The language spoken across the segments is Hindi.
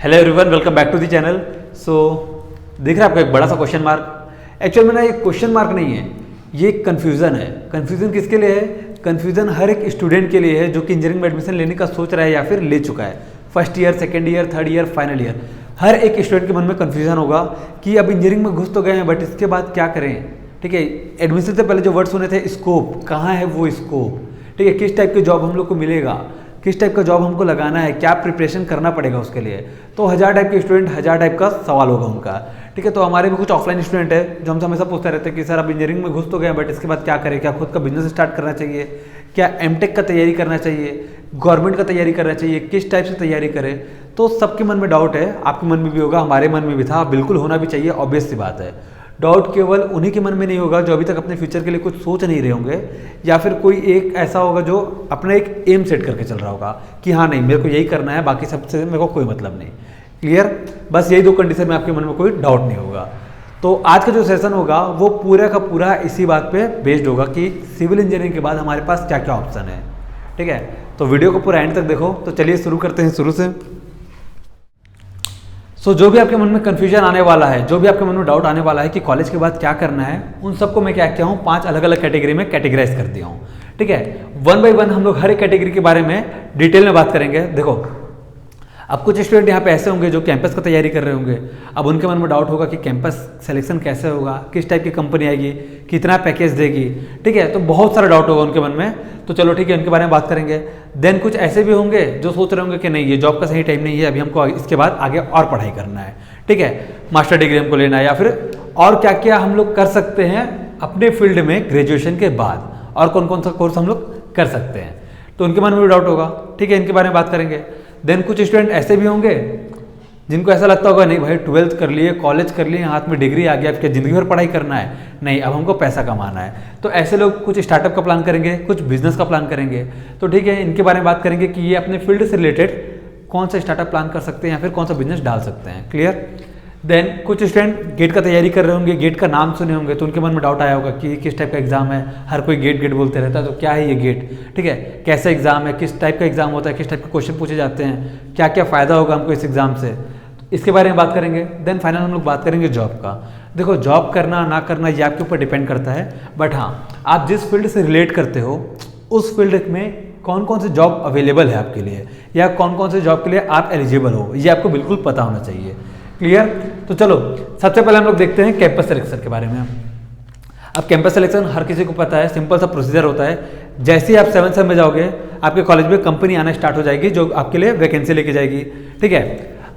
Hello everyone, welcome back to the channel. So देख रहे हैं आपको एक बड़ा सा क्वेश्चन मार्क। एक्चुअल में ना ये क्वेश्चन मार्क नहीं है, ये कन्फ्यूज़न है। कन्फ्यूज़न किसके लिए है? कन्फ्यूज़न हर एक स्टूडेंट के लिए है जो कि इंजीनियरिंग में एडमिशन लेने का सोच रहा है या फिर ले चुका है। First year, second year, third year, final year, हर एक स्टूडेंट के मन में कन्फ्यूज़न होगा कि अब इंजीनियरिंग में घुस तो गए हैं बट इसके बाद क्या करें। ठीक है, एडमिशन से पहले जो वर्ड सुने थे स्कोप, कहाँ है वो स्कोप? ठीक है, किस टाइप के जॉब हम लोग को मिलेगा, किस टाइप का जॉब हमको लगाना है, क्या प्रिपरेशन करना पड़ेगा उसके लिए। तो हज़ार टाइप के स्टूडेंट, हज़ार टाइप का सवाल होगा उनका। ठीक है, तो हमारे भी कुछ ऑफलाइन स्टूडेंट है जो हमसे हमेशा पूछते रहते हैं कि सर अब इंजीनियरिंग में घुस तो गए बट इसके बाद क्या करें, क्या खुद का बिजनेस स्टार्ट करना चाहिए, क्या एमटेक का तैयारी करना चाहिए, गवर्नमेंट का तैयारी करना चाहिए, किस टाइप से तैयारी करें। तो सबके मन में डाउट है, आपके मन में भी होगा, हमारे मन में भी था, बिल्कुल होना भी चाहिए, ऑब्वियस सी बात है। डाउट केवल उन्हीं के मन में नहीं होगा जो अभी तक अपने फ्यूचर के लिए कुछ सोच नहीं रहे होंगे, या फिर कोई एक ऐसा होगा जो अपना एक एम सेट करके चल रहा होगा कि हाँ नहीं मेरे को यही करना है, बाकी सबसे मेरे को कोई मतलब नहीं। क्लियर? बस यही दो कंडीशन में आपके मन में कोई डाउट नहीं होगा। तो आज का जो सेशन होगा वो पूरा का पूरा इसी बात पे बेस्ड होगा कि सिविल इंजीनियरिंग के बाद हमारे पास क्या क्या ऑप्शन है। ठीक है, तो वीडियो को पूरा एंड तक देखो। तो चलिए शुरू करते हैं शुरू से। जो भी आपके मन में कन्फ्यूजन आने वाला है, जो भी आपके मन में डाउट आने वाला है कि कॉलेज के बाद क्या करना है, उन सबको मैं क्या किया हूँ, 5 अलग अलग कैटेगरी में कैटेगराइज कर दिया हूँ। ठीक है, 1 बाय 1 हम लोग हर एक कैटेगरी के बारे में डिटेल में बात करेंगे। देखो, अब कुछ स्टूडेंट यहाँ पे ऐसे होंगे जो कैंपस का तैयारी कर रहे होंगे। अब उनके मन में डाउट होगा कि कैंपस सिलेक्शन कैसे होगा, किस टाइप की कंपनी आएगी, कितना पैकेज देगी। ठीक है, तो बहुत सारा डाउट होगा उनके मन में। तो चलो ठीक है, उनके बारे में बात करेंगे। देन कुछ ऐसे भी होंगे जो सोच रहे होंगे कि नहीं ये जॉब का सही टाइम नहीं है, अभी हमको इसके बाद आगे और पढ़ाई करना है। ठीक है, मास्टर डिग्री हमको लेना है, या फिर और क्या क्या हम लोग कर सकते हैं अपने फील्ड में ग्रेजुएशन के बाद, और कौन कौन सा कोर्स हम लोग कर सकते हैं। तो उनके मन में भी डाउट होगा। ठीक है, इनके बारे में बात करेंगे। देन कुछ स्टूडेंट ऐसे भी होंगे जिनको ऐसा लगता होगा नहीं भाई 12th कर लिए, कॉलेज कर लिए, हाथ में डिग्री आ गया, अब क्या ज़िंदगी भर पढ़ाई करना है, नहीं अब हमको पैसा कमाना है। तो ऐसे लोग कुछ स्टार्टअप का प्लान करेंगे, कुछ बिजनेस का प्लान करेंगे। तो ठीक है, इनके बारे में बात करेंगे कि ये अपने फील्ड से रिलेटेड कौन सा स्टार्टअप प्लान कर सकते हैं या फिर कौन सा बिजनेस डाल सकते हैं। क्लियर? देन कुछ स्टूडेंट गेट का तैयारी कर रहे होंगे, गेट का नाम सुने होंगे, तो उनके मन में डाउट आया होगा कि किस टाइप का एग्जाम है, हर कोई गेट गेट बोलते रहता है, तो क्या है ये गेट। ठीक है, कैसा एग्जाम है, किस टाइप का एग्जाम होता है, किस टाइप के क्वेश्चन पूछे जाते हैं, क्या क्या फ़ायदा होगा हमको इस एग्जाम से, इसके बारे में बात करेंगे। देन फाइनल हम लोग बात करेंगे जॉब का। देखो, जॉब करना ना करना ये आपके ऊपर डिपेंड करता है, बट हाँ आप जिस फील्ड से रिलेट करते हो उस फील्ड में कौन कौन से जॉब अवेलेबल है आपके लिए, या कौन कौन से जॉब के लिए आप एलिजिबल हो, ये आपको बिल्कुल पता होना चाहिए। क्लियर? तो चलो सबसे पहले हम लोग देखते हैं कैंपस सिलेक्शन के बारे में। अब कैंपस सिलेक्शन हर किसी को पता है, सिंपल सा प्रोसीजर होता है। जैसे ही आप 7th सेम में जाओगे आपके कॉलेज में कंपनी आना स्टार्ट हो जाएगी जो आपके लिए वैकेंसी लेके जाएगी। ठीक है,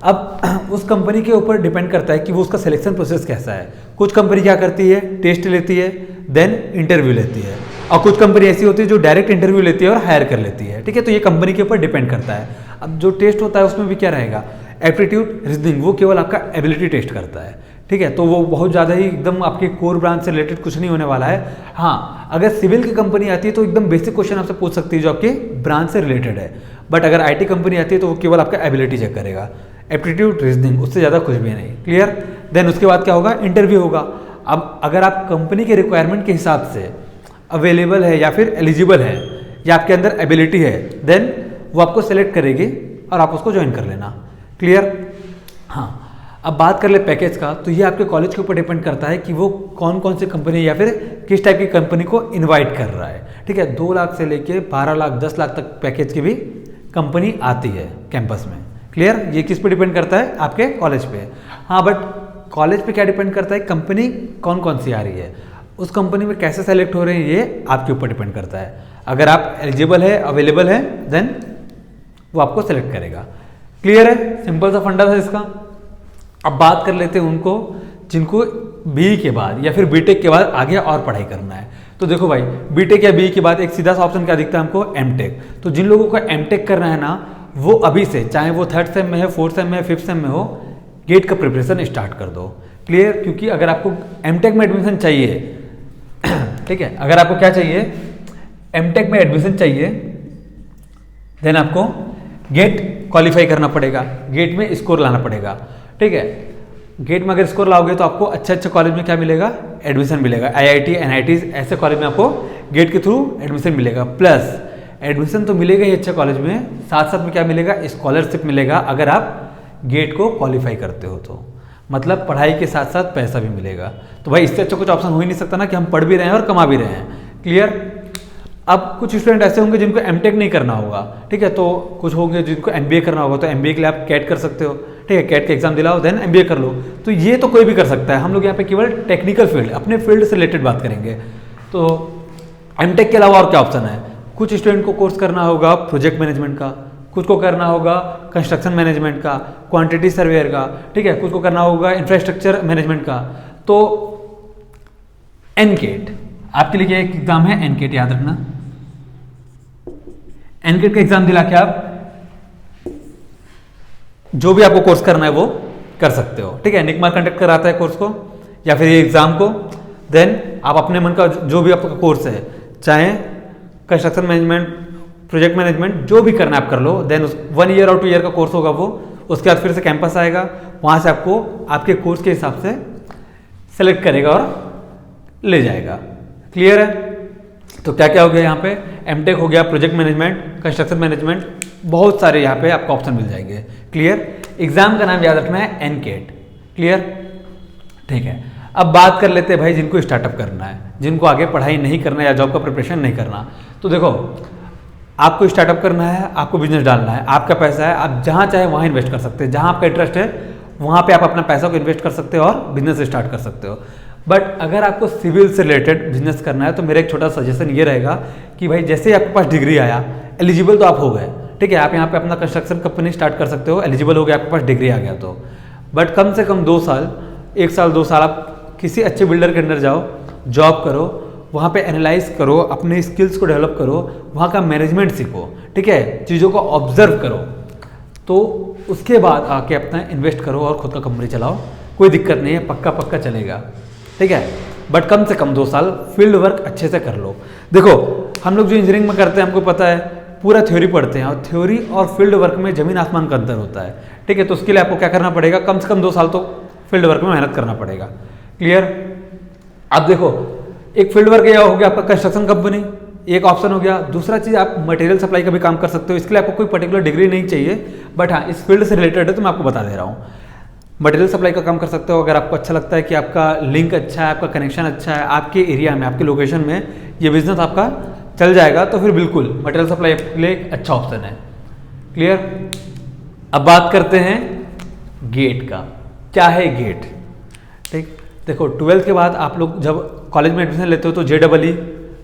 अब उस कंपनी के ऊपर डिपेंड करता है कि वो उसका सिलेक्शन प्रोसेस कैसा है। कुछ कंपनी क्या करती है, टेस्ट लेती है, देन इंटरव्यू लेती है, और कुछ कंपनी ऐसी होती है जो डायरेक्ट इंटरव्यू लेती है और हायर कर लेती है। ठीक है, तो ये कंपनी के ऊपर डिपेंड करता है। अब जो टेस्ट होता है उसमें भी क्या रहेगा, एप्टीट्यूड, रीजनिंग, वो केवल आपका एबिलिटी टेस्ट करता है। ठीक है, तो वो बहुत ज़्यादा ही एकदम आपके कोर ब्रांच से रिलेटेड कुछ नहीं होने वाला है। हाँ, अगर सिविल की कंपनी आती है तो एकदम बेसिक क्वेश्चन आपसे पूछ सकती है जो आपके ब्रांच से रिलेटेड है, बट अगर आईटी कंपनी आती है तो वो केवल आपका एबिलिटी चेक करेगा, एप्टीट्यूड, रीजनिंग, उससे ज़्यादा कुछ भी नहीं। क्लियर? देन उसके बाद क्या होगा, इंटरव्यू होगा। अब अगर आप कंपनी के रिक्वायरमेंट के हिसाब से अवेलेबल है या फिर एलिजिबल है या आपके अंदर एबिलिटी है, देन वो आपको सेलेक्ट करेगी और आप उसको ज्वाइन कर लेना। क्लियर? हाँ, अब बात कर ले पैकेज का, तो ये आपके कॉलेज के ऊपर डिपेंड करता है कि वो कौन कौन सी कंपनी या फिर किस टाइप की कंपनी को इनवाइट कर रहा है। ठीक है, 2 लाख से लेके 12 लाख 10 लाख तक पैकेज की भी कंपनी आती है कैंपस में। क्लियर? ये किस पे डिपेंड करता है, आपके कॉलेज पे। हाँ, बट कॉलेज पे क्या डिपेंड करता है, कंपनी कौन कौन सी आ रही है, उस कंपनी में कैसे सेलेक्ट हो रहे हैं, ये आपके ऊपर डिपेंड करता है। अगर आप एलिजिबल है, अवेलेबल है, देन वो आपको सेलेक्ट करेगा। क्लियर है? सिंपल सा फंडा था इसका। अब बात कर लेते हैं उनको जिनको बी के बाद या फिर बीटेक के बाद आगे और पढ़ाई करना है। तो देखो भाई, बीटेक या बी के बाद एक सीधा सा ऑप्शन क्या दिखता है हमको, एमटेक। तो जिन लोगों को एमटेक करना है ना, वो अभी से, चाहे वो 3rd सेम में है, 4th सेम में है, 5th सेम में हो, गेट का प्रिपरेशन स्टार्ट कर दो। क्लियर? क्योंकि अगर आपको एमटेक में एडमिशन चाहिए ठीक है, अगर आपको क्या चाहिए, एमटेक में एडमिशन चाहिए, देन आपको गेट क्वालिफाई करना पड़ेगा, गेट में स्कोर लाना पड़ेगा। ठीक है, गेट में अगर स्कोर लाओगे तो आपको अच्छे अच्छे कॉलेज में क्या मिलेगा, एडमिशन मिलेगा। आईआईटी, एनआईटी ऐसे कॉलेज में आपको गेट के थ्रू एडमिशन मिलेगा। प्लस एडमिशन तो मिलेगा ही अच्छे कॉलेज में, साथ साथ में क्या मिलेगा, स्कॉलरशिप मिलेगा अगर आप गेट को क्वालिफाई करते हो तो, मतलब पढ़ाई के साथ साथ पैसा भी मिलेगा। तो भाई इससे अच्छा कुछ ऑप्शन हो ही नहीं सकता ना कि हम पढ़ भी रहे हैं और कमा भी रहे हैं। क्लियर। अब कुछ स्टूडेंट ऐसे होंगे जिनको एमटेक नहीं करना होगा, ठीक है, तो कुछ होंगे जिनको एमबीए करना होगा, तो एमबीए के लिए आप कैट कर सकते हो, ठीक है, कैट का एग्जाम दिलाओ देन एमबीए कर लो। तो ये तो कोई भी कर सकता है, हम लोग यहाँ पे केवल टेक्निकल फील्ड, अपने फील्ड से रिलेटेड बात करेंगे। तो एमटेक के अलावा और क्या ऑप्शन है? कुछ स्टूडेंट को कोर्स करना होगा प्रोजेक्ट मैनेजमेंट का, कुछ को करना होगा कंस्ट्रक्शन मैनेजमेंट का, क्वांटिटी सर्वेयर का, ठीक है, कुछ को करना होगा इंफ्रास्ट्रक्चर मैनेजमेंट का। तो एनकेट आपके लिए एक एग्जाम है, एनकेट याद रखना। एनकेट का एग्जाम दिला के आप जो भी आपको कोर्स करना है वो कर सकते हो, ठीक है। निकमार कंडक्ट कराता है कोर्स को या फिर ये एग्जाम को, देन आप अपने मन का जो भी आपका कोर्स है, चाहे कंस्ट्रक्शन मैनेजमेंट, प्रोजेक्ट मैनेजमेंट, जो भी करना है आप कर लो। देन 1 ईयर और 2 ईयर का कोर्स होगा वो, उसके बाद फिर से कैंपस आएगा, वहाँ से आपको आपके कोर्स के हिसाब से सेलेक्ट करेगा और ले जाएगा। क्लियर है? तो क्या क्या हो गया यहाँ पे? एमटेक हो गया, प्रोजेक्ट मैनेजमेंट, कंस्ट्रक्शन मैनेजमेंट, बहुत सारे यहाँ पे आपको ऑप्शन मिल जाएंगे। क्लियर। एग्जाम का नाम याद रखना है एनकेट। क्लियर, ठीक है। अब बात कर लेते हैं भाई जिनको स्टार्टअप करना है, जिनको आगे पढ़ाई नहीं करना है या जॉब का प्रिपरेशन नहीं करना। तो देखो, आपको स्टार्टअप करना है, आपको बिजनेस डालना है, आपका पैसा है, आप जहाँ चाहे वहाँ इन्वेस्ट कर सकते हैं, जहाँ आपका इंटरेस्ट है वहाँ पे आप अपना पैसा को इन्वेस्ट कर सकते हो और बिजनेस स्टार्ट कर सकते हो। बट अगर आपको सिविल से रिलेटेड बिजनेस करना है तो मेरा एक छोटा सजेशन ये रहेगा कि भाई जैसे ही आपके पास डिग्री आया, एलिजिबल तो आप हो गए, ठीक है, आप यहाँ पे अपना कंस्ट्रक्शन कंपनी स्टार्ट कर सकते हो, एलिजिबल हो गया, आपके पास डिग्री आ गया तो। बट कम से कम 2 साल, 1 साल 2 साल आप किसी अच्छे बिल्डर के अंदर जाओ, जॉब करो, वहाँ पे एनालाइज करो, अपने स्किल्स को डेवलप करो, वहाँ का मैनेजमेंट सीखो, ठीक है, चीज़ों को ऑब्जर्व करो, तो उसके बाद आके अपना इन्वेस्ट करो और खुद का कंपनी चलाओ। कोई दिक्कत नहीं है, पक्का पक्का चलेगा, ठीक है। बट कम से कम 2 साल फील्ड वर्क अच्छे से कर लो। देखो, हम लोग जो इंजीनियरिंग में करते हैं हमको पता है, पूरा थ्योरी पढ़ते हैं और थ्योरी और फील्ड वर्क में ज़मीन आसमान का अंतर होता है, ठीक है। तो उसके लिए आपको क्या करना पड़ेगा? कम से कम 2 साल तो फील्ड वर्क में मेहनत करना पड़ेगा। क्लियर। अब देखो, एक फील्ड वर्क यह हो गया आपका कंस्ट्रक्शन कंपनी, एक ऑप्शन हो गया। दूसरा चीज़, आप मटेरियल सप्लाई का भी काम कर सकते हो। इसके लिए आपको कोई पर्टिकुलर डिग्री नहीं चाहिए, बट हाँ, इस फील्ड से रिलेटेड है तो मैं आपको बता दे रहा हूँ। मटेरियल सप्लाई का काम कर सकते हो अगर आपको अच्छा लगता है कि आपका लिंक अच्छा है, आपका कनेक्शन अच्छा है, आपके एरिया में, आपके लोकेशन में ये बिजनेस आपका चल जाएगा, तो फिर बिल्कुल मटेरियल सप्लाई के लिए एक अच्छा ऑप्शन है। क्लियर। अब बात करते हैं गेट का। क्या है गेट? ठीक, देखो 12th के बाद आप लोग जब कॉलेज में एडमिशन लेते हो तो JEE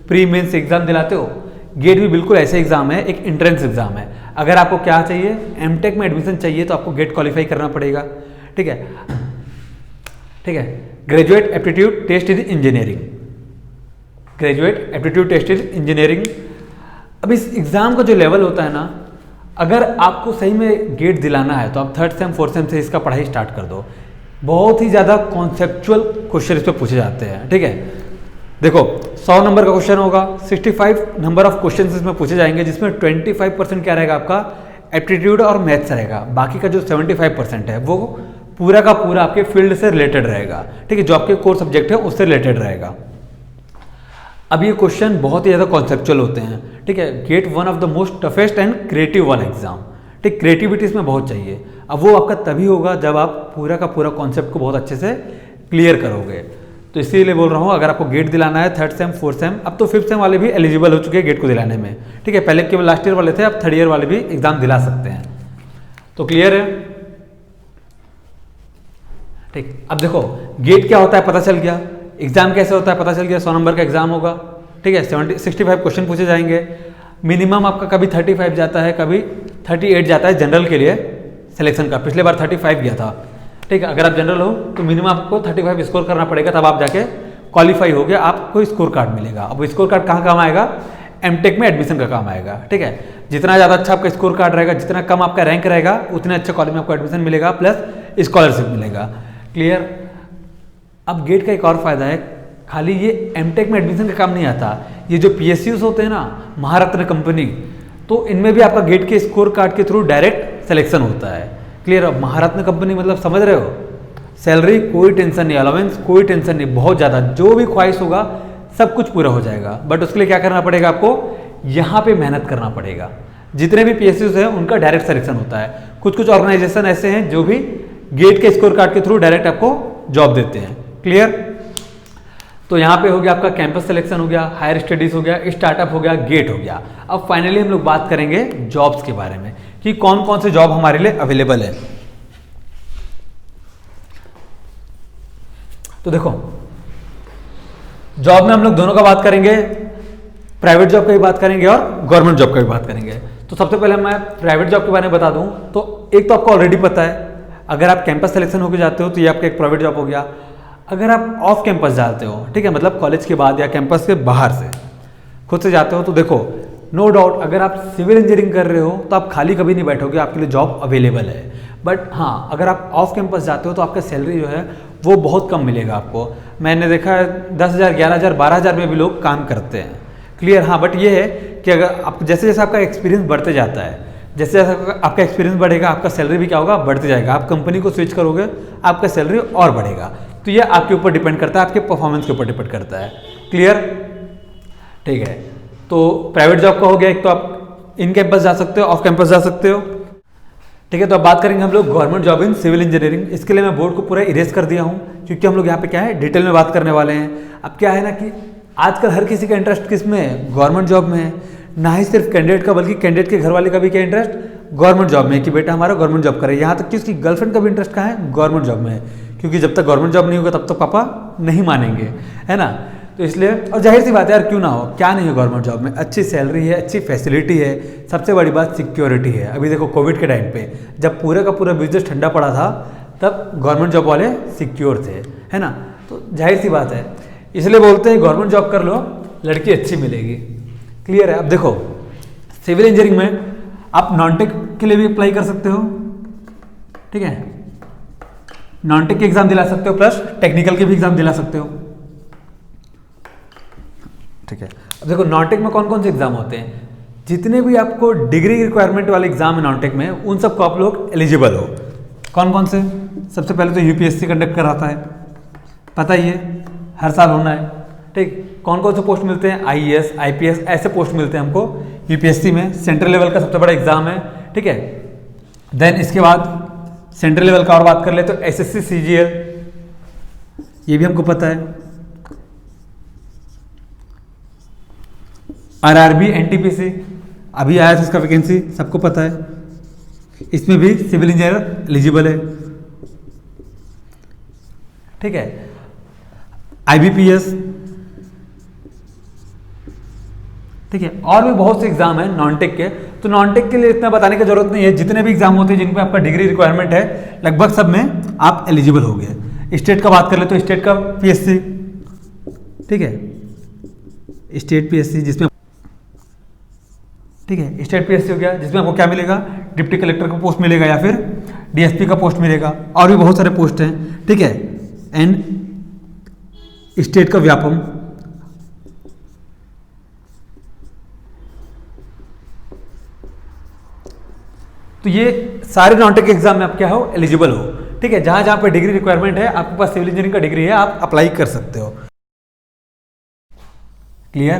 प्री मेंस एग्जाम दिलाते हो। गेट भी बिल्कुल ऐसे एग्जाम है, एक एंट्रेंस एग्जाम है। अगर आपको क्या चाहिए, एमटेक में एडमिशन चाहिए तो आपको गेट क्वालिफाई करना पड़ेगा, ठीक है, ठीक है। Graduate aptitude test in engineering, graduate aptitude test in engineering. अब इस एग्जाम का जो लेवल होता है ना, अगर आपको सही में गेट दिलाना है तो आप 3rd सेम 4th सेम से इसका पढ़ाई स्टार्ट कर दो। बहुत ही ज़्यादा कॉन्सेप्चुअल क्वेश्चन इस पर पूछे जाते हैं, ठीक है। देखो, 100 नंबर का क्वेश्चन होगा, 65 नंबर ऑफ क्वेश्चन इसमें पूछे जाएंगे, जिसमें 25% क्या रहेगा आपका एप्टीट्यूड और मैथ्स रहेगा। बाकी का जो 75% है वो पूरा का पूरा आपके फील्ड से रिलेटेड रहेगा, ठीक है, जो आपके कोर सब्जेक्ट है उससे रिलेटेड रहेगा। अब ये क्वेश्चन बहुत ही ज़्यादा कॉन्सेप्चुअल होते हैं, ठीक है। Get one of the most toughest and creative वाला एग्जाम, ठीक, क्रिएटिविटी इसमें बहुत चाहिए। अब वो आपका तभी होगा जब आप पूरा का पूरा कॉन्सेप्ट को बहुत अच्छे से क्लियर करोगे। तो इसीलिए बोल रहा हूँ, अगर आपको गेट दिलाना है 3rd सेम 4th सेम, अब तो 5th सेम वाले भी एलिजिबल हो चुके हैं गेट को दिलाने में, ठीक है। पहले केवल लास्ट ईयर वाले थे, अब 3rd ईयर वाले भी एग्जाम दिला सकते हैं। तो क्लियर है, ठीक। अब देखो, गेट क्या होता है पता चल गया, एग्जाम कैसे होता है पता चल गया। 100 नंबर का एग्जाम होगा, ठीक है, 65 क्वेश्चन पूछे जाएंगे। मिनिमम आपका कभी 35 जाता है, कभी 38 जाता है जनरल के लिए सिलेक्शन का। पिछले बार 35 गया था, ठीक है। अगर आप जनरल हो तो मिनिमम आपको 35 स्कोर करना पड़ेगा, तब आप जाके क्वालिफाई हो गया, आपको स्कोर कार्ड मिलेगा। अब स्कोर कार्ड कहाँ काम आएगा? एमटेक में एडमिशन का काम आएगा, ठीक है। जितना ज़्यादा अच्छा आपका स्कोर कार्ड रहेगा, जितना कम आपका रैंक रहेगा, उतने अच्छे कॉलेज में आपको एडमिशन मिलेगा, प्लस स्कॉलरशिप मिलेगा। क्लियर। अब गेट का एक और फायदा है, खाली ये एमटेक में एडमिशन का काम नहीं आता, ये जो PSUs होते हैं ना, महारत्न कंपनी, तो इनमें भी आपका गेट के स्कोर कार्ड के थ्रू डायरेक्ट सिलेक्शन होता है। क्लियर। अब महारत्न कंपनी मतलब समझ रहे हो, सैलरी कोई टेंशन नहीं, अलाउंस कोई टेंशन नहीं, बहुत ज़्यादा, जो भी ख्वाहिश होगा सब कुछ पूरा हो जाएगा। बट उसके लिए क्या करना पड़ेगा आपको? यहाँ पे मेहनत करना पड़ेगा। जितने भी PSUs हैं उनका डायरेक्ट सिलेक्शन होता है। कुछ कुछ ऑर्गेनाइजेशन ऐसे हैं जो भी गेट के स्कोर कार्ड के थ्रू डायरेक्ट आपको जॉब देते हैं। क्लियर? तो यहाँ पे हो गया आपका कैंपस सिलेक्शन हो गया, हायर स्टडीज हो गया, स्टार्टअप हो गया, गेट हो गया। अब फाइनली हम लोग बात करेंगे जॉब्स के बारे में कि कौन कौन से जॉब हमारे लिए अवेलेबल है। तो देखो, जॉब में हम लोग दोनों का बात करेंगे, प्राइवेट जॉब का भी बात करेंगे और गवर्नमेंट जॉब का भी बात करेंगे। तो सबसे पहले मैं प्राइवेट जॉब के बारे में बता दूं तो एक तो आपको ऑलरेडी पता है, अगर आप कैंपस सिलेक्शन होकर जाते हो तो ये आपका एक प्राइवेट जॉब हो गया। अगर आप ऑफ कैंपस जाते हो, ठीक है, मतलब कॉलेज के बाद या कैंपस के बाहर से खुद से जाते हो, तो देखो नो डाउट अगर आप सिविल इंजीनियरिंग कर रहे हो तो आप खाली कभी नहीं बैठोगे, आपके लिए जॉब अवेलेबल है। बट हाँ, अगर आप ऑफ कैंपस जाते हो तो आपका सैलरी जो है वो बहुत कम मिलेगा आपको। मैंने देखा है 10,000, 11,000, 12,000 में भी लोग काम करते हैं। क्लियर? हाँ, बट ये है कि अगर आप जैसे जैसे आपका एक्सपीरियंस बढ़ते जाता है, जैसे जैसे आपका एक्सपीरियंस बढ़ेगा, आपका सैलरी भी क्या होगा, बढ़ते जाएगा। आप कंपनी को स्विच करोगे, आपका सैलरी और बढ़ेगा। तो ये आपके ऊपर डिपेंड करता है, आपके परफॉर्मेंस के ऊपर डिपेंड करता है। क्लियर? ठीक है। तो प्राइवेट जॉब का हो गया, एक तो आप इन कैंपस जा सकते हो, ऑफ कैंपस जा सकते हो। ठीक है, तो अब बात करेंगे हम लोग government job in civil engineering. इसके लिए मैं बोर्ड को पूरा इरेज कर दिया हूँ, क्योंकि हम लोग यहाँ पे क्या है, डिटेल में बात करने वाले हैं। अब क्या है ना कि आजकल हर किसी का इंटरेस्ट किस में है, गवर्नमेंट जॉब में है। ना ही सिर्फ कैंडिडेट का, बल्कि कैंडिडेट के घर वाले का भी क्या इंटरेस्ट, गवर्नमेंट जॉब में, कि बेटा हमारा गवर्नमेंट जॉब करे। यहाँ तक कि उसकी गर्लफ्रेंड का भी इंटरेस्ट कहाँ है, गवर्नमेंट जॉब में है, क्योंकि जब तक गवर्नमेंट जॉब नहीं होगा तब तक पापा नहीं मानेंगे, है ना। तो इसलिए, और जाहिर सी बात है यार, क्यों ना हो, क्या नहीं है गवर्नमेंट जॉब में, अच्छी सैलरी है, अच्छी फैसिलिटी है, सबसे बड़ी बात सिक्योरिटी है। अभी देखो कोविड के टाइम पे जब पूरे का पूरा बिजनेस ठंडा पड़ा था, तब गवर्नमेंट जॉब वाले सिक्योर थे, है ना। तो जाहिर सी बात है, इसलिए बोलते हैं गवर्नमेंट जॉब कर लो, लड़की अच्छी मिलेगी। क्लियर है? अब देखो, सिविल इंजीनियरिंग में आप नॉन-टेक के लिए भी अप्लाई कर सकते हो, ठीक है, नॉन-टेक के एग्जाम दिला सकते हो, प्लस टेक्निकल के भी एग्जाम दिला सकते हो। ठीक है, अब देखो नॉन-टेक में कौन कौन से एग्जाम होते हैं, जितने भी आपको डिग्री रिक्वायरमेंट वाले एग्जाम है नॉन-टेक में, उन सबको आप लोग एलिजिबल हो। कौन कौन से? सबसे पहले तो यूपीएससी कंडक्ट कराता है, पता ही है, हर साल होना है। ठीक, कौन कौन से पोस्ट मिलते हैं, आईएएस, आईपीएस, ऐसे पोस्ट मिलते हैं हमको यूपीएससी में। सेंट्रल लेवल का सबसे बड़ा एग्जाम है, ठीक है। देन इसके बाद सेंट्रल लेवल का और बात कर ले तो एसएससी, सीजीएल, ये भी हमको पता है। आरआरबी, एनटीपीसी अभी आया था, इसका वैकेंसी सबको पता है, इसमें भी सिविल इंजीनियर एलिजिबल है। ठीक है, आईबीपीएस, ठीक है, और भी बहुत से एग्जाम है नॉन-टेक के। तो नॉन-टेक के लिए इतना बताने की जरूरत नहीं है, जितने भी एग्जाम होते हैं जिन पे आपका डिग्री रिक्वायरमेंट है, लगभग सब में आप एलिजिबल हो गए। स्टेट का बात कर ले तो स्टेट का पीएससी, ठीक है, स्टेट पीएससी जिसमें, ठीक है, स्टेट पीएससी हो गया, जिसमें आपको क्या मिलेगा, डिप्टी कलेक्टर का पोस्ट मिलेगा या फिर डीएसपी का पोस्ट मिलेगा, और भी बहुत सारे पोस्ट हैं। ठीक है, एंड स्टेट का व्यापम, तो ये सारे नॉन-टेक एग्जाम में आप क्या हो, एलिजिबल हो। ठीक है, जहां जहां पे डिग्री रिक्वायरमेंट है, आपके पास सिविल इंजीनियरिंग का डिग्री है, आप अप्लाई कर सकते हो। क्लियर?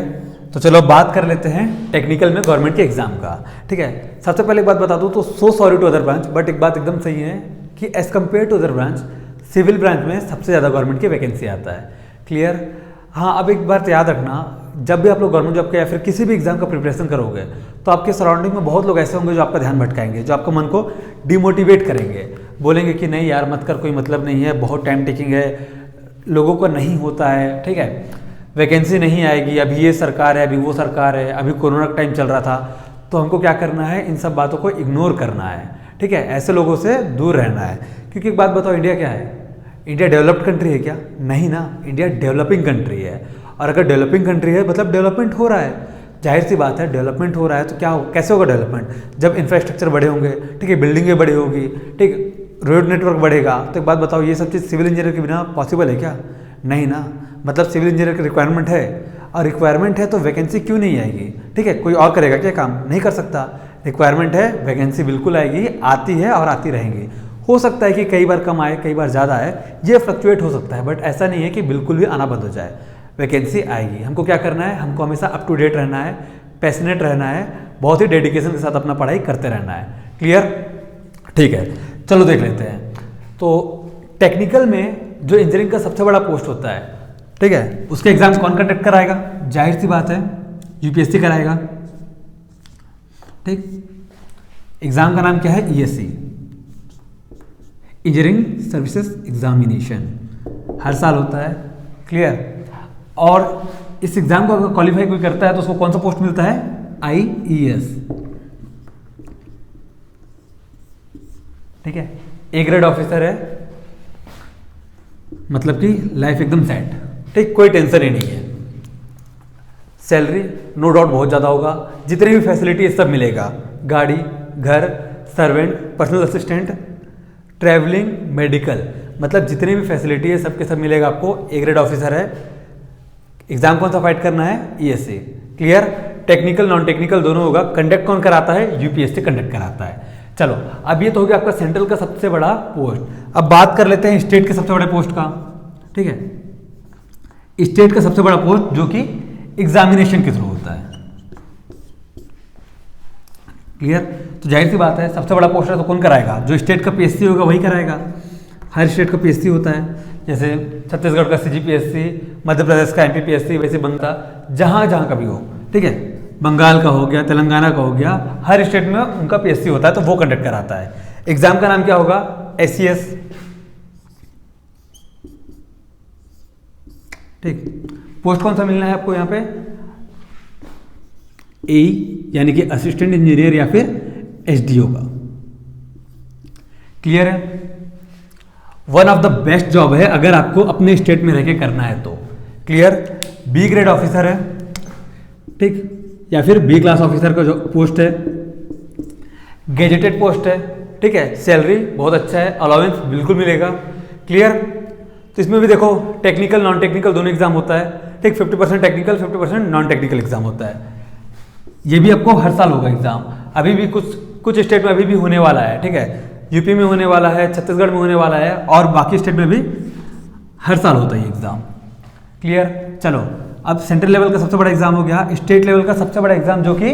तो चलो अब बात कर लेते हैं टेक्निकल में गवर्नमेंट के एग्जाम का। ठीक है, सबसे पहले एक बात बता दूं तो so sorry to other branch, but एक बात एकदम सही है कि as compare to other branch, civil branch में सबसे ज़्यादा गवर्नमेंट की वैकेंसी आता है। क्लियर? हाँ, अब एक बात याद रखना, जब भी आप लोग गवर्नमेंट जॉब के या फिर किसी भी एग्जाम का प्रिपरेशन करोगे, तो आपके सराउंडिंग में बहुत लोग ऐसे होंगे जो आपका ध्यान भटकाएंगे, जो आपको मन को डिमोटिवेट करेंगे, बोलेंगे कि नहीं यार मत कर, कोई मतलब नहीं है, बहुत टाइम टेकिंग है, लोगों को नहीं होता है, ठीक है, वैकेंसी नहीं आएगी, अभी ये सरकार है, अभी वो सरकार है, अभी कोरोना का टाइम चल रहा था। तो हमको क्या करना है, इन सब बातों को इग्नोर करना है। ठीक है, ऐसे लोगों से दूर रहना है। क्योंकि एक बात बताओ, इंडिया क्या है? इंडिया डेवलप्ड कंट्री है क्या? नहीं ना, इंडिया डेवलपिंग कंट्री है। और अगर डेवलपिंग कंट्री है मतलब डेवलपमेंट हो रहा है। जाहिर सी बात है, डेवलपमेंट हो रहा है तो क्या हो, कैसे होगा डेवलपमेंट? जब इंफ्रास्ट्रक्चर बड़े होंगे, ठीक है, बिल्डिंगें बड़ी होगी, ठीक, रोड नेटवर्क बढ़ेगा। तो एक बात बताओ, ये सब चीज़ सिविल इंजीनियर के बिना पॉसिबल है क्या? नहीं ना। मतलब सिविल इंजीनियर की रिक्वायरमेंट है, और रिक्वायरमेंट है तो वैकेंसी क्यों नहीं आएगी? ठीक है, कोई और करेगा क्या काम? नहीं कर सकता। रिक्वायरमेंट है, वैकेंसी बिल्कुल आएगी, आती है और आती रहेंगी। हो सकता है कि कई बार कम आए, कई बार ज़्यादा आए, ये फ्लक्चुएट हो सकता है, बट ऐसा नहीं है कि बिल्कुल भी आना बंद हो जाए। वैकेंसी आएगी। हमको क्या करना है? हमको हमेशा अप टू डेट रहना है, पैशनेट रहना है, बहुत ही डेडिकेशन के साथ अपना पढ़ाई करते रहना है। क्लियर? ठीक है, चलो देख लेते हैं। तो टेक्निकल में जो इंजीनियरिंग का सबसे बड़ा पोस्ट होता है, ठीक है, उसके एग्जाम कौन कंडक्ट कराएगा? जाहिर सी बात है यूपीएससी कराएगा। ठीक, एग्जाम का नाम क्या है? ईएससी, इंजीनियरिंग सर्विसेज एग्जामिनेशन, हर साल होता है। क्लियर? और इस एग्जाम को अगर क्वालिफाई कोई करता है तो उसको कौन सा पोस्ट मिलता है? आईईएस। ठीक है, ए ग्रेड ऑफिसर है, मतलब कि लाइफ एकदम सेट। ठीक, कोई टेंशन ही नहीं है। सैलरी नो डाउट बहुत ज़्यादा होगा, जितनी भी फैसिलिटी सब मिलेगा, गाड़ी, घर, servant, personal assistant, travelling, medical, मतलब जितनी भी फैसिलिटी है सबके सब मिलेगा आपको। ए ग्रेड ऑफिसर है। एग्जाम कौन सा फाइट करना है? ESC. Clear? Technical non technical दोनों होगा। कंडक्ट कौन कराता है? यूपीएससी कंडक्ट कराता है। चलो, अब ये तो हो गया आपका सेंट्रल का सबसे बड़ा पोस्ट। अब बात कर लेते हैं स्टेट के सबसे बड़े पोस्ट का। ठीक है, स्टेट का सबसे बड़ा पोस्ट जो कि एग्जामिनेशन के थ्रू होता है। क्लियर? तो जाहिर सी बात है सबसे बड़ा पोस्ट है तो कौन कराएगा? जो स्टेट का पीएससी होगा वही कराएगा। हर स्टेट का पीएससी होता है, जैसे छत्तीसगढ़ का सीजीपीएससी, मध्य प्रदेश का एमपीपीएससी, वैसे बनता जहाँ जहाँ का भी हो। ठीक है, बंगाल का हो गया, तेलंगाना का हो गया, हर स्टेट में उनका पीएससी होता है तो वो कंडक्ट कराता है। एग्जाम का नाम क्या होगा? एससीएस। ठीक, पोस्ट कौन सा मिलना है आपको यहाँ पे? ए यानी कि असिस्टेंट इंजीनियर या फिर एसडीओ का। क्लियर है? One of the best job है अगर आपको अपने स्टेट में रह के करना है तो। क्लियर? बी ग्रेड ऑफिसर है, ठीक, या फिर बी क्लास ऑफिसर का जो पोस्ट है, गेजेटेड पोस्ट है। ठीक है, सैलरी बहुत अच्छा है, अलाउंस बिल्कुल मिलेगा। क्लियर? तो इसमें भी देखो टेक्निकल नॉन टेक्निकल दोनों एग्जाम होता है। ठीक, 50% टेक्निकल 50% नॉन टेक्निकल एग्जाम होता है। ये भी आपको हर साल होगा एग्जाम। अभी भी कुछ स्टेट में अभी भी होने वाला है। ठीक है, यूपी में होने वाला है, छत्तीसगढ़ में होने वाला है, और बाकी स्टेट में भी हर साल होता है एग्जाम। क्लियर? चलो, अब सेंट्रल लेवल का सबसे बड़ा एग्जाम हो गया। स्टेट लेवल का सबसे बड़ा एग्जाम जो कि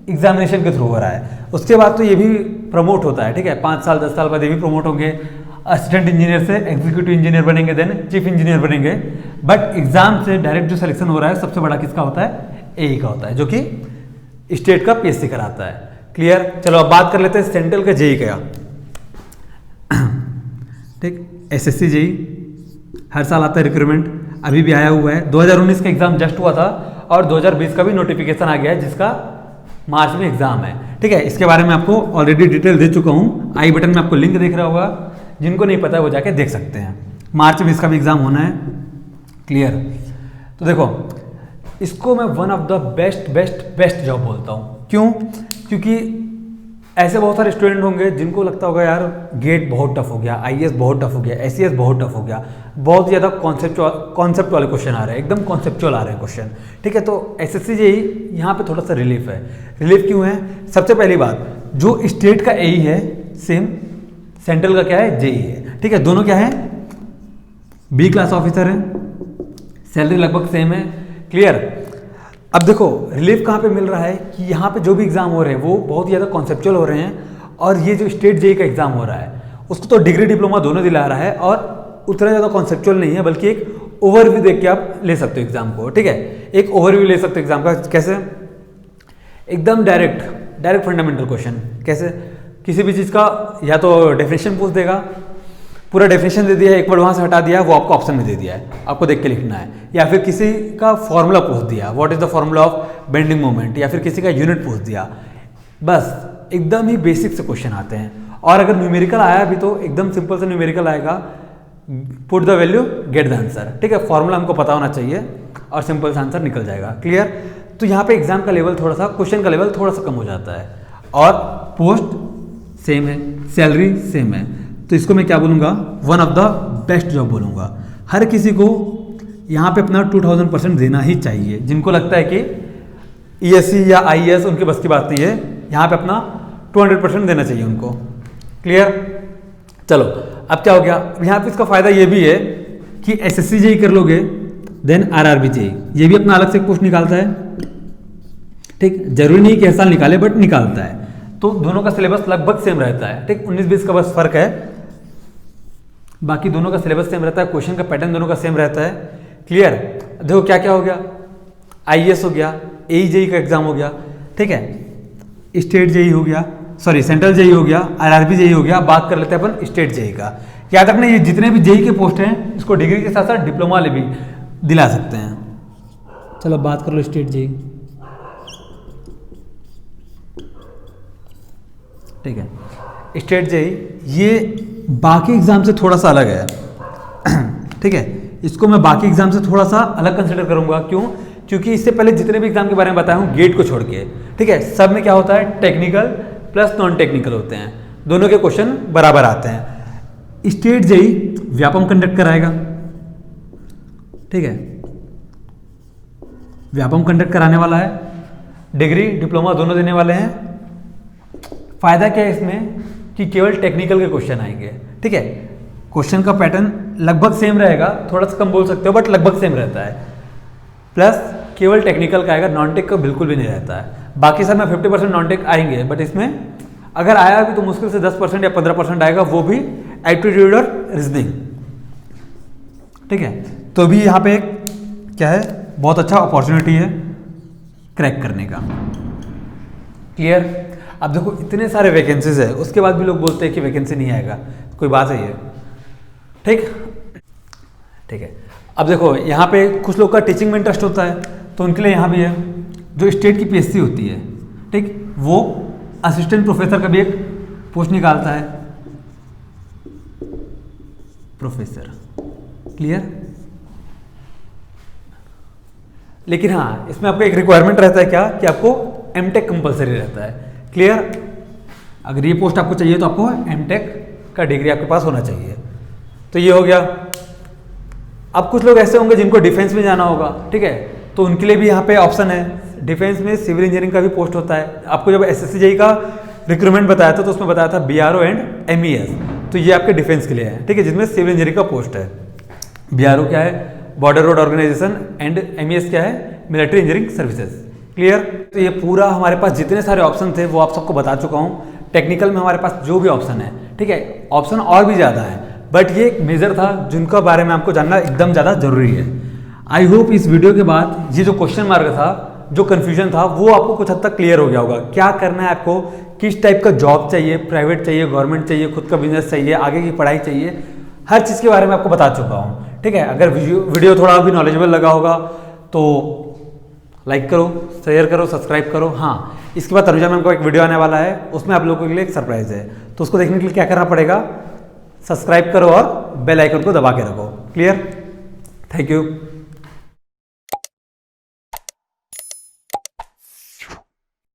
एग्जामिनेशन के थ्रू हो रहा है, उसके बाद तो ये भी प्रमोट होता है। ठीक है, 5 साल 10 साल बाद ये भी प्रमोट होंगे, असिस्टेंट इंजीनियर से एग्जीक्यूटिव इंजीनियर बनेंगे, देन चीफ इंजीनियर बनेंगे। बट एग्जाम से डायरेक्ट जो सिलेक्शन हो रहा है सबसे बड़ा किसका होता है? एई का होता है, जो कि स्टेट का पीएससी कराता है। क्लियर? चलो अब बात कर लेते हैं सेंट्रल का जेई का। ठीक, एसएससी जेई हर साल आता है रिक्रूटमेंट, अभी भी आया हुआ है। 2019 का एग्जाम जस्ट हुआ था और 2020 का भी नोटिफिकेशन आ गया है जिसका मार्च में एग्जाम है। ठीक है, इसके बारे में आपको ऑलरेडी डिटेल दे चुका हूँ, आई बटन में आपको लिंक दिख रहा होगा, जिनको नहीं पता है वो जाके देख सकते हैं। मार्च में इसका भी एग्जाम होना है। क्लियर? तो देखो, इसको मैं one of the best job बोलता हूँ। क्यों? क्योंकि ऐसे बहुत सारे स्टूडेंट होंगे जिनको लगता होगा यार गेट बहुत टफ हो गया, आईएएस बहुत टफ हो गया, एससीएस बहुत टफ हो गया, बहुत ज़्यादा कॉन्सेप्ट वाले क्वेश्चन आ रहे हैं, एकदम कॉन्सेप्चुअल आ रहे हैं क्वेश्चन। ठीक है, तो एसएससी जेई यहाँ पे थोड़ा सा रिलीफ है। रिलीफ क्यों है? सबसे पहली बात, जो स्टेट का एई है सेम सेंट्रल का क्या है? जेई है। ठीक है, दोनों क्या है? बी क्लास ऑफिसर है, सैलरी लगभग सेम है। क्लियर? अब देखो रिलीफ कहाँ पे मिल रहा है कि यहाँ पे जो भी एग्जाम हो रहे हैं वो बहुत ज़्यादा कॉन्सेप्चुअल हो रहे हैं, और ये जो स्टेट जेई का एग्जाम हो रहा है उसको तो डिग्री डिप्लोमा दोनों दिला रहा है, और उतना ज़्यादा कॉन्सेप्चुअल नहीं है, बल्कि एक ओवरव्यू देख के आप ले सकते हो एग्जाम को। ठीक है, एक ओवरव्यू ले सकते हो एग्जाम का। कैसे? एकदम डायरेक्ट फंडामेंटल क्वेश्चन। कैसे? किसी भी चीज़ का या तो डेफिनेशन पूछ देगा, पूरा डेफिनेशन दे दिया है, एक वर्ड वहाँ से हटा दिया है, वो आपको ऑप्शन में दे दिया है, आपको देख के लिखना है। या फिर किसी का फॉर्मूला पूछ दिया, what is the formula of bending moment, या फिर किसी का यूनिट पूछ दिया। बस एकदम ही बेसिक से क्वेश्चन आते हैं। और अगर न्यूमेरिकल आया भी तो एकदम सिंपल से न्यूमेरिकल आएगा, put the value get the answer. ठीक है, फॉर्मूला हमको पता होना चाहिए और सिंपल सा आंसर निकल जाएगा। क्लियर? तो यहाँ पे एग्जाम का लेवल थोड़ा सा, क्वेश्चन का लेवल थोड़ा सा कम हो जाता है, और पोस्ट सेम है, सैलरी सेम है। तो इसको मैं क्या बोलूँगा? One of the best job बोलूँगा। हर किसी को यहाँ पे अपना 2000% देना ही चाहिए। जिनको लगता है कि ईएससी या आईएएस उनके बस की बात नहीं है, यहाँ पे अपना 200% देना चाहिए उनको। क्लियर? चलो, अब क्या हो गया? यहाँ पे इसका फायदा ये भी है कि एसएससी जेई कर लोगे, देन आरआरबी जेई, ये भी अपना अलग से पोस्ट निकालता है। ठीक, जरूरी नहीं कि हर साल निकाले, बट निकालता है। तो दोनों का सिलेबस लगभग सेम रहता है। ठीक, 19-20 का बस फर्क है, बाकी दोनों का सिलेबस सेम रहता है, क्वेश्चन का पैटर्न दोनों का सेम रहता है। क्लियर। देखो क्या क्या हो गया, आईएएस हो गया, एई का एग्जाम हो गया, ठीक है, स्टेट जेई हो गया, सॉरी सेंट्रल जेई हो गया, आरआरबी जेई हो गया। बात कर लेते हैं अपन स्टेट जेई का। याद रखना ये जितने भी जेई के पोस्ट हैं इसको डिग्री के साथ साथ डिप्लोमा ले भी दिला सकते हैं। चलो बात कर लो स्टेट जेई। ठीक है, स्टेट जेई ये बाकी एग्जाम से थोड़ा सा अलग है। ठीक है, इसको मैं बाकी एग्जाम से थोड़ा सा अलग कंसिडर करूंगा। क्यों? क्योंकि इससे पहले जितने भी एग्जाम के बारे में बताया हूँ गेट को छोड़ के, ठीक है, सब में क्या होता है, टेक्निकल प्लस नॉन टेक्निकल होते हैं, दोनों के क्वेश्चन बराबर आते हैं। स्टेट जेई व्यापम कंडक्ट कराएगा, ठीक है, व्यापम कंडक्ट कराने वाला है, डिग्री डिप्लोमा दोनों देने वाले हैं। फायदा क्या है इसमें कि केवल टेक्निकल के क्वेश्चन आएंगे। ठीक है, क्वेश्चन का पैटर्न लगभग सेम रहेगा, थोड़ा सा कम बोल सकते हो बट लगभग सेम रहता है, प्लस केवल टेक्निकल का आएगा, नॉन टेक का बिल्कुल भी नहीं रहता है। बाकी सब में 50% नॉन टेक आएंगे, बट इसमें अगर आया भी तो मुश्किल से 10% या 15% आएगा, वो भी एप्टीट्यूड और रीजनिंग। ठीक है, तो भी यहाँ पे क्या है, बहुत अच्छा अपॉर्चुनिटी है क्रैक करने का। क्लियर। अब देखो इतने सारे वैकेंसीज है, उसके बाद भी लोग बोलते हैं कि वैकेंसी नहीं आएगा, कोई बात है ये। ठीक, ठीक है। अब देखो यहाँ पे कुछ लोग का टीचिंग में इंटरेस्ट होता है, तो उनके लिए यहाँ भी है, जो स्टेट की पीएससी होती है, ठीक, वो असिस्टेंट प्रोफेसर का भी एक पोस्ट निकालता है, प्रोफेसर। क्लियर। लेकिन हाँ, इसमें आपका एक रिक्वायरमेंट रहता है क्या, कि आपको एमटेक कंपलसरी रहता है। क्लियर। अगर ये पोस्ट आपको चाहिए तो आपको एमटेक का डिग्री आपके पास होना चाहिए। तो ये हो गया। अब कुछ लोग ऐसे होंगे जिनको डिफेंस में जाना होगा, ठीक है, तो उनके लिए भी यहाँ पे ऑप्शन है। डिफेंस में सिविल इंजीनियरिंग का भी पोस्ट होता है। आपको जब एसएससी जेईई का रिक्रूटमेंट बताया था तो उसमें बताया था बीआरओ एंड एमईएस, तो ये आपके डिफेंस के लिए है। ठीक है, जिसमें सिविल इंजीनियरिंग का पोस्ट है। बीआरओ क्या है, border road organisation, and MES क्या है, मिलिट्री इंजीनियरिंग सर्विसेज। क्लियर। तो ये पूरा हमारे पास जितने सारे ऑप्शन थे वो आप सबको बता चुका हूँ। टेक्निकल में हमारे पास जो भी ऑप्शन है, ठीक है, ऑप्शन और भी ज़्यादा है, बट ये एक मेजर था जिनका बारे में आपको जानना एकदम ज़्यादा जरूरी है। आई होप इस वीडियो के बाद ये जो क्वेश्चन मार्क था, जो कन्फ्यूजन था, वो आपको कुछ हद तक क्लियर हो गया होगा। क्या करना है आपको, किस टाइप का जॉब चाहिए, प्राइवेट चाहिए, गवर्नमेंट चाहिए, खुद का बिजनेस चाहिए, आगे की पढ़ाई चाहिए, हर चीज़ के बारे में आपको बता चुका हूँ। ठीक है, अगर वीडियो थोड़ा भी नॉलेजेबल लगा होगा तो लाइक करो, शेयर करो, सब्सक्राइब करो। हाँ, इसके बाद तनुजा मैम को एक वीडियो आने वाला है, उसमें आप लोगों के लिए एक सरप्राइज है, तो उसको देखने के लिए क्या करना पड़ेगा, सब्सक्राइब करो और बेल आइकन को दबा के रखो। क्लियर। Thank you.